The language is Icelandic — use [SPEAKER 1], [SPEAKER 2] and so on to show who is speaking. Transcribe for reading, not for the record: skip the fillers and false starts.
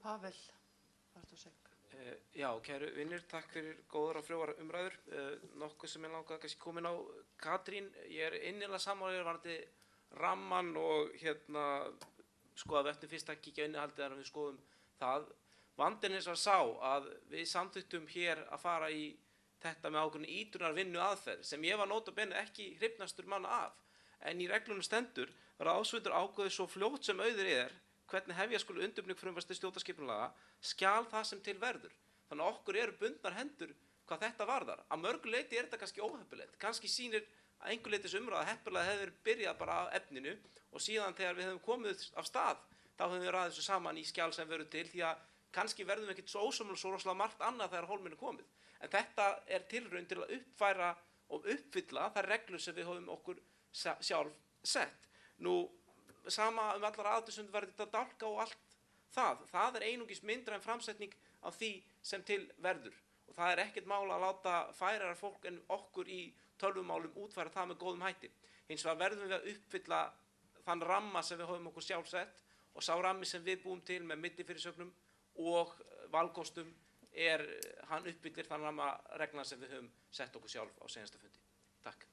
[SPEAKER 1] Pavel Bartošek.
[SPEAKER 2] Já, kæru vinnir, takk fyrir góðar og frjóar umræður. Nokkuð sem ég langaði kannski komin á Katrín. Ég innilega sammála varðandi ramman og sko að við ættum fyrst að kíkja á innihaldið þegar við skoðum það. Vandinn hins vegar sá að við samþykktum hér að fara í þetta með ákveðna ítrunarvinnu aðferð sem ég var nota bene ekki hrifnastur manna af. En í reglunum stendur ráðsfundur ákveður svo fljótt sem auðið hvernig hefja skuli undirbúning frumvarps til stjórnarskipunarlaga skal það sem til verður. Þannig að okkur eru bundnar hendur hvað þetta varðar. Að mörgu leyti þetta kannski óheppilegt. Kannski sýnir að einhver leitis umræða heppilega hefur byrjað bara af efninu og síðan þegar við hefum komið af stað þá höfum við ræðið þessu saman í skjal sem verður til því að kannski verðum við ekkert svo ósamlega svo rosalega margt annað þegar hólminn er komið. En þetta er tilraun til að uppfæra og uppfylla þær reglur sem við höfum okkur sjálf sett. Nú, sama allar aðdurssund verður þetta dálka og allt það. Það er einungis mindra en framsetning af því sem til verður. Og það er ekkert mál að láta færara fólk en okkur í tölvumálum útfæra það með góðum hætti. Hins vegar verðum við að uppfylla þann ramma sem við höfum okkur sjálf sett og sá rammi sem við búum til með millifyrirsögnum og valkostum hann uppfyllir þann ramma reglna sem við höfum sett okkur sjálf á seinasta fundi. Takk.